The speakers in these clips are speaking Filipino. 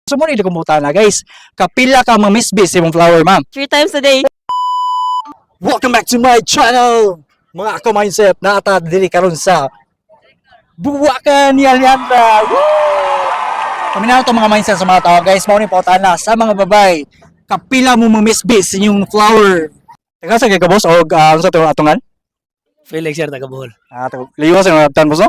Sumunod kumuta na guys. Kapila ka mamisbis imong flower ma'am. 3 times a day. Welcome back to my channel. Mga ako mindset na ata diri karon sa Buwakan ni Alianda. Paminaw to mga mindset sa mga tao guys. Mao ni pautan na sa mga babay. Kapila mo mamisbis inyong flower. Teka sa ka boss o sa to atungan? Felix sir, taga Bohol. Liwas ang tan boss no?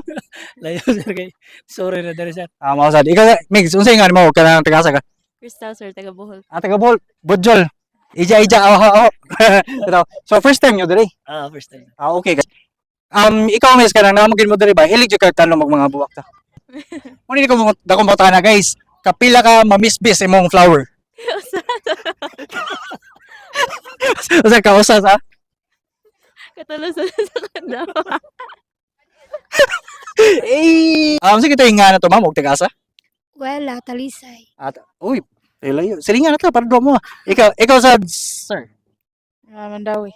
Layo sir kay sorry na dali sir. Mao sad. Ikaw Migs, unsay nga mo kanang tagasa ka? Crystal, sir, taga Bohol. Taga Bohol, Budjol. Ija aho. So first time nyo diri. First time. Okay guys. Ikaw Miss kanang namagin mo diri ba? Hilig jud ka tanong mga buwak ta. Muni ko dako mo na guys. Kapila ka mamisbis imong flower. Usa ka usa sa Katulad sa kanda. sige tayo nga na to ma'am, og tagasa. Wala, talisay. Uy, layo. Silingan na ta para do mo. Ikaw sa sir. Mandawi.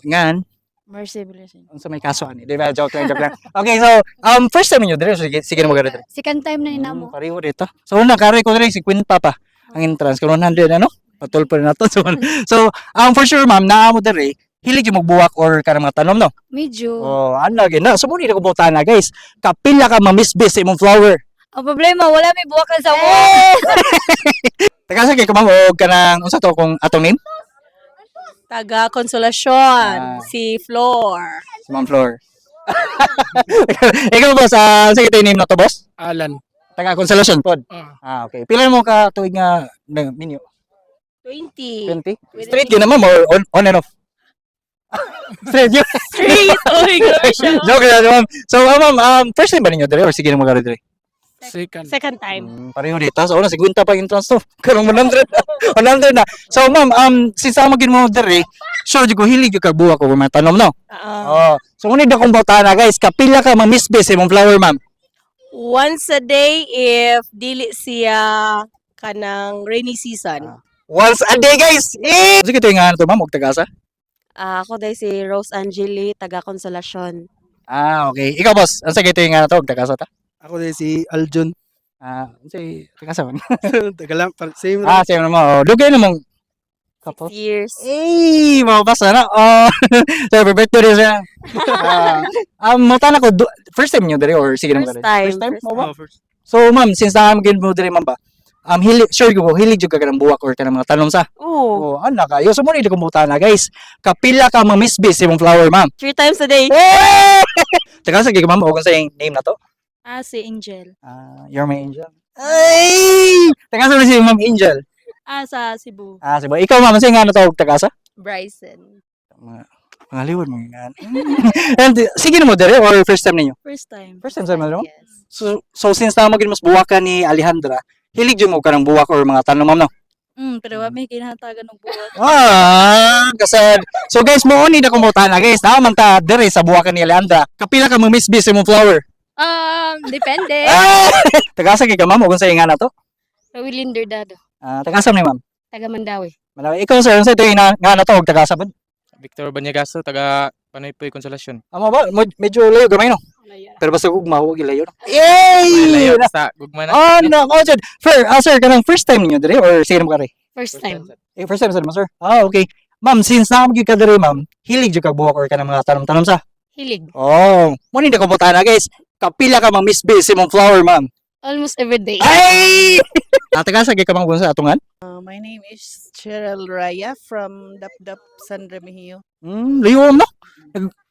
Ngan Mercy Blessing. unsa may kaso ani? Di ba joke lang. Okay, so first time niyo dire, sige na mo diri. Second time na inamo. Pareho dito. So una kare ko diri 50 pa. Ang entrance ko 100 ano? Patol pa rin nato. So, for sure ma'am, naa mo diri, hilig yung magbuwak or kanang mga tanom no? Medyo. Ano gina. So muni ko buta na guys. Kapila ka mamisbis imong flower. Ang problema, wala may buwakan sa mo. Taga sa kay ka ma'am og kanang unsa to kung atong name? Taga Konsolasyon. Si Floor. Si Ma'am Flor. Ikaw boss, sige tayo name na to boss? Alan. Taga Consolation pod. Okay. Pila mo ka tuig nga menu? 20. 20? Straight yun naman or on and off? Straight yun. Street! Oh my gosh. Joke lang ma'am. So ma'am, first time ba ninyo dire or sige na mo dire? Second. Second time. Pareho dito. So una, sigunta pa yung entrance to. Karong 100 na. So ma'am, since magin mo dire, sure jud ko hilig yung kagbuwa ko mga tanom no? So ngunit akong bauta na guys, kapila ka mamisbis imong flower ma'am? Once a day if dili siya kanang rainy season. Once a day guys! Sige tayo nga to ma'am, og tagasa? Ako dahil si Rose Angeli, taga Konsolasyon. Okay. Ikaw boss, ang sige tayo nga to, og tagasa ta? Ako din si Aljon. Sige, tagasa man. Taga lang, same Same naman. Dugay namang kapos. 6 years. Mabasa na. So, birthday rin siya. Mautan ako, first time nyo dali or sige naman First time. First time? First Mo ba? First. So, ma'am, since nakamagin mo dali, ma'am ba, sure ko, hilig yung ka ng buwak or ka ng mga tanom sa. Oo. Anak kayo. So, muna hindi kumuta na, guys. Kapila ka mamisbis imong flower, ma'am. 3 times a day. Taga sige ka, ma'am, o kung sa yung name na to. Si Angel. You're my angel. Ay! Taga sa si Ma'am Angel. Sa Cebu. Sibo. Ikaw, ma'am, sa nga na to, taga sa? Bryson. Mga liwan mo nga. And sige na mo dere or first time ninyo? First time. First time sa mo? Yes. So since na magin mas buwakan ni Alejandra, hilig jud mo ka ng buwak or mga tanom ma'am no? Pero may kinahatagan ng buwak. Kasi so guys, mo ni na kumuta na guys. Naman ta dere sa buwakan ni Alejandra. Kapila ka mamisbis imong flower. Depende. Tagasa kay ka ma'am kung sa inga na to. Rawilinder Dado. Tagasa ni ma'am. Taga Mandawi. Malawi ikaw sir, sa ito nga na to og tagasa bud. Victor Banyagaso, taga Panaypoy Konsolasyon. Amo ba? Medyo layo gamay no. Pero basta ugma huwag ilayo no. Layo sa gugma na. No, sir. Sir, kanang first time niyo dere or sige mo ka rin? First time. First time sir. Okay. Ma'am, since nakamagin ka dere ma'am, hilig jud ka buwak or ka ng mga tanom-tanom sa? Hilig. Muna hindi ka puta na guys. Kapila ka mamisbis imong flower ma'am. Almost every day. Ay! Taga sa ka ma'am sa atungan? My name is Cheryl Raya from Dapdap San Remigio. Layo no?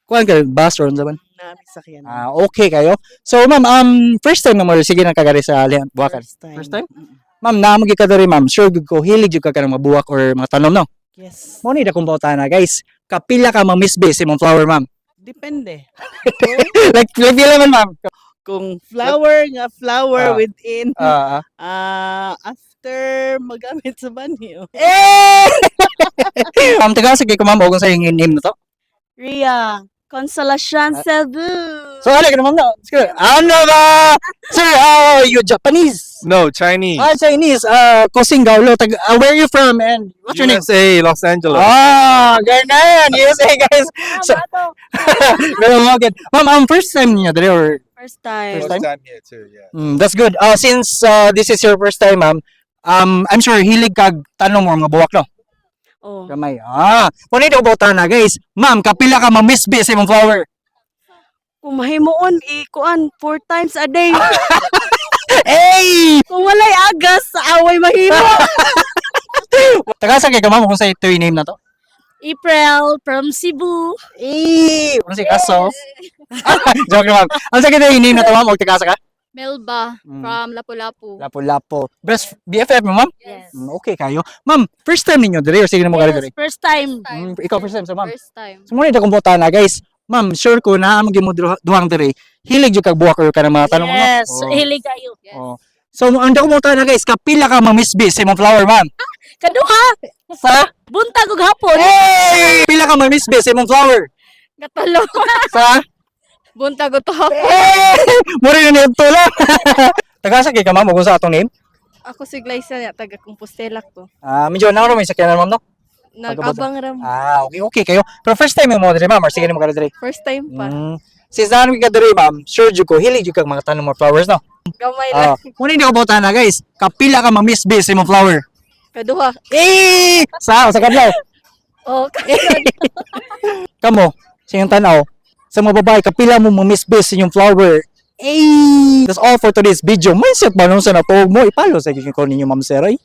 Kuan ka bus or unsa man? Namin sakyan. Okay kayo. So ma'am, first time na mo sige na kagari sa buwakan. First time? Ma'am, naamagi ka diri ma'am. Sure gud ko hilig jud ka kanang mabuwak or mga tanom no? Yes. Mo ni da kung bauta na guys. Kapila ka mamisbis imong flower ma'am. Depende. like pila man ma'am. Kung flower nga flower within after magamit sa banyo. Ma'am, taga sige ko ma'am, o kung sa yung name na to. Ria. Consolation Cebu. So, ano ka ma'am na? Ano ba? Sir, you Japanese? No, Chinese. Chinese. Kosing Gaulo. Where are you from and what's your name? USA, Los Angeles. Ganyan. USA, guys. So, pero okay. Ma'am, first time niyo dali or First time. First time? here too, yeah. that's good. Since this is your first time, ma'am, I'm sure hilig kag tanong mo mga buwak no. Oh. Gamay. Kung hindi ko na guys. Ma'am, kapila ka ma-misbis imong flower. Kung mahimuon, ikuan 4 times a day. Hey! Kung walay agas, sa away mahimo. Tagasa kay ka ma'am kung sa ito yung name na to. April from Cebu. Ano si Kaso? Joke lang ma'am. Ano sa kita yung name na to ma'am? Huwag tagasa ka? Melba Mm. from Lapu-Lapu. Lapo-lapo. Best BFF mo ma'am? Yes. Okay kayo. Ma'am, first time ninyo dire or sige na mo gali dire? First time. Ikaw first time sa ma'am. First time. So muna akong buta na guys. Ma'am, sure ko na maging mo duhang dire. Hilig jud kag buwak or ka na mga tanong mo. no? Yes, Oh. hilig kayo. Yes. Oh. So ang dako mo na guys, kapila ka ma-misbis imong flower ma'am. Kaduha, Sa buntag ug hapon. Hey! Pila ka ma-misbis imong flower. Katalo. Sa Buntag to. Muri na nito lang. Tagasa kay ka ma'am kung sa atong name. Ako si Glycia niya, taga Compostela ko. Medyo na may sakyanan ma'am no. Nag-abang ram. Okay kayo. Pero first time mo dire ma'am, or sige na mo dire. First time pa. Since namin ka dire ma'am, sure jud ko hilig jud kag mga tanong mo flowers no. Gamay lang. Kung hindi ko bota na guys, kapila ka ma-misbis imong flower. Kaduha. Sa kadlaw. Oh, Kamo, sa iyong tanaw, sa mga babae, kapila mo ma-misbis inyong flower. That's all for today's video. Mindset ba nung sa natog mo? Ipalo sa inyo ko ninyo, Ma'am Seray.